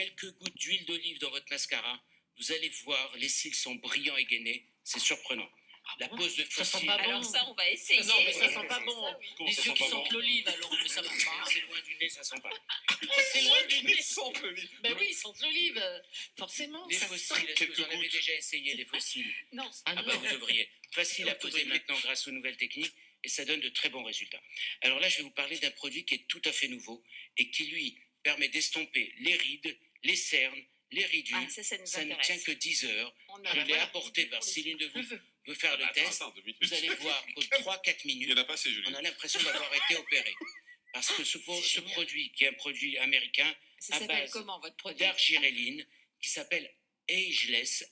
quelques gouttes d'huile d'olive dans votre mascara, vous allez voir, les cils sont brillants et gainés, c'est surprenant. La pose de Ça sent fossiles... pas bon. Alors ça, on va essayer. Non, mais ça sent pas bon. Ça, oui. Comment Les ça yeux sent qui pas sentent bon l'olive, alors, mais ça va pas. C'est loin du nez, ça sent pas. C'est loin du nez. Ils sentent l'olive. Ben oui, ils sentent l'olive. Forcément, Les ça fossiles, sent. est-ce que quelques vous en avez gouttes. déjà essayé, les fossiles? Non. Ah Ah bah non. vous devriez. Facile à poser maintenant grâce aux nouvelles techniques et ça donne de très bons résultats. Alors là, je vais vous parler d'un produit qui est tout à fait nouveau et qui, lui, permet d'estomper les rides, les cernes, les ridures. Ah, ça nous Ça ne intéresse. tient que 10 heures. On Je a- l'ai apporté par Céline Devaux. Veut faire le Attends, test. attends, 2 minutes. Vous allez voir qu'au 3-4 Il minutes, n'y en a pas assez, Julie. on a l'impression d'avoir été opéré. Parce que ce produit, qui est un produit américain, Ça à s'appelle base comment, votre produit? d'argiréline, qui s'appelle ageless,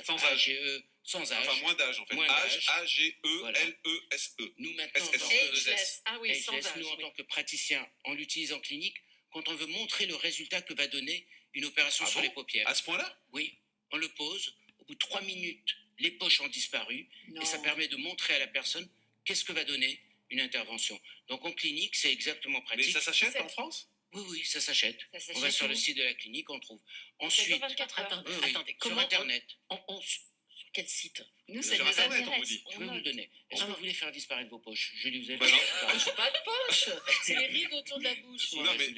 Sans âge. AGE, sans âge. Enfin, moins d'âge, en fait. Moins Âge, d'âge. A-G-E-L-E-S-E. Nous, maintenant, en SS. tant que- Ageless. Ah oui, sans Ageless, âge. nous, en oui. tant que praticiens, on l'utilise en clinique quand on veut montrer le résultat que va donner une opération Ah sur bon les paupières. À ce point-là? Oui, on le pose, au bout de 3 minutes, les poches ont disparu, Non. et ça permet de montrer à la personne qu'est-ce que va donner une intervention. Donc en clinique, c'est exactement Mais pratique. ça s'achète en France? Oui, oui, ça s'achète. Ça s'achète On va sur où? le site de la clinique, on trouve. C'est Ensuite, dans 24 heures. Attendez, oui, oui, attendez. sur Comment Internet, sur quel site? Nous, ça Sur nous Internet, on intéresse. vous dit. je vais vous le donner. Est-ce que vous voulez faire disparaître vos poches? Julie, vous avez Bah non. J'ai pas de poche. C'est les rides autour de la bouche. moi. Non, mais-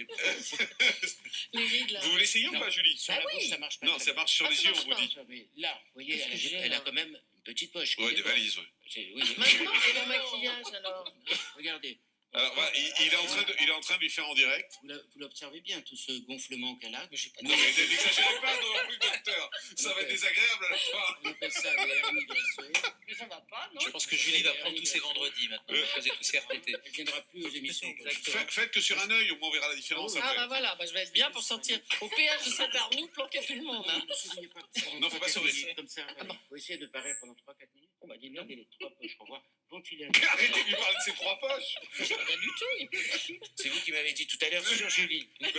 Les rides là. Vous voulez essayer ou Non. pas, Julie? Sur la bouche, ça marche pas. Non, très ça bien. marche sur Ah, les ça yeux, marche on vous dit. Mais là, vous voyez, Qu'est-ce que j'ai, elle a là quand même une petite poche. qui Ouais, des déborde. valises, ouais. Oui, Maintenant, et le maquillage alors? regardez. Alors, voilà, il est en train de lui faire en direct. Vous l'observez bien, tout ce gonflement qu'elle a. Non, mais n'exagérez pas non plus, docteur. Ça va être désagréable à la fin. On appelle ça la hernie graisseuse. Mais ça va pas, non? Je pense que Julie va prendre tous ses vendredis maintenant. Elle faisait tous ses RTT. Elle viendra plus aux émissions. Faites que sur un œil, au moins on verra la différence Ah après. bah voilà, bah, je vais être bien pour sortir au péage de Saint-Arnoux, planquer tout le monde. Hein. Ne souriez pas. Non, faut pas sourire. Comme ça. Ah bon. Faut essayer de parler pendant 3-4 minutes. On va dire, regardez les 3 poches qu'on voit. Ventiler. Arrêtez de lui parler de ses 3 poches. Rien du tout. C'est vous qui m'avez dit tout à l'heure sur Julie. Ouais,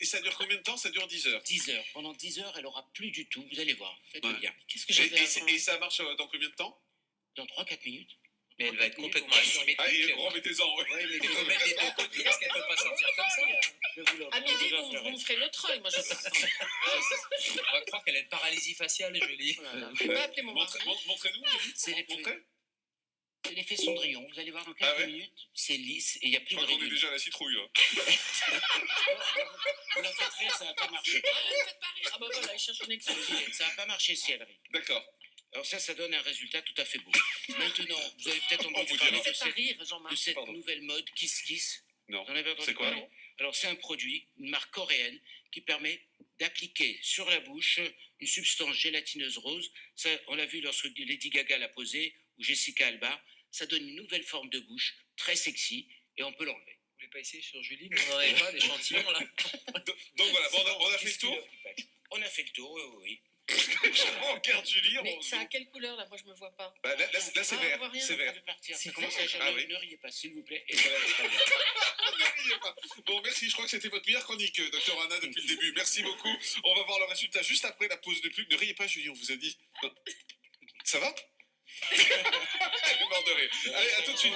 et ça dure combien de temps? Ça dure 10 heures. 10 heures. Pendant 10 heures, elle aura plus du tout. Vous allez voir. Faites-le Ouais. bien. Qu'est-ce que j'avais avant? Et ça marche dans combien de temps? Dans 3-4 minutes. Mais elle va être complètement Ah, il est asymétrique. grand, mettez-en. Ouais. Ouais, mais Il faut mettre les deux côtés parce qu'elle peut pas sortir comme ça. je vous l'offre. À midi, Je vous vous l'offrerai. me ferez le treuil, moi je sais pas. On va croire qu'elle a une paralysie faciale, Julie. Voilà. Vous pouvez appeler mon mari. Montrez-nous. C'est l'effet- Montrez. c'est l'effet Cendrillon. Vous allez voir dans quelques Ah ouais minutes. C'est lisse et il n'y a Je plus de crois qu'on est ridules. déjà à la citrouille. Là. Vous la faites rire, ça va pas marcher. Ah, ne me faites pas rire. Ah bah voilà, il cherche une excuse. Ça va pas marcher si elle rit. D'accord. Alors ça donne un résultat tout à fait beau. Maintenant, vous avez peut-être On entendu vous parler dira. de Faites pas cette, rire, de Jean-Marc. cette Pardon. nouvelle mode Kiss Kiss. Non. Vous en avez entendu C'est quoi? parler? Alors c'est un produit, une marque coréenne, qui permet d'appliquer sur la bouche une substance gélatineuse rose. Ça, on l'a vu lorsque Lady Gaga l'a posé, ou Jessica Alba. Ça donne une nouvelle forme de bouche, très sexy, et on peut l'enlever. Vous voulez pas essayer sur Julie? Nous, on n'en avait pas d'échantillons là. Donc voilà, bon, on a fait le tour. On a fait le tour, oui, oui, oui. On regarde Julie. Mais ça a quelle couleur là? Moi je me vois pas. Bah, là, c'est Ah, on vert. voit rien. C'est On vert. peut partir. C'est Ça commence à vert. changer. Ah oui. Ne riez pas, s'il vous plaît. Et ça va aller très bien. Ne riez pas. Bon, merci. Je crois que c'était votre meilleure chronique, docteur Anna, depuis le début. Merci beaucoup. On va voir le résultat juste après la pause de pub. Ne riez pas, Julie, on vous a dit. Non. Ça va? Elle est morte de rire. Allez, à tout de suite.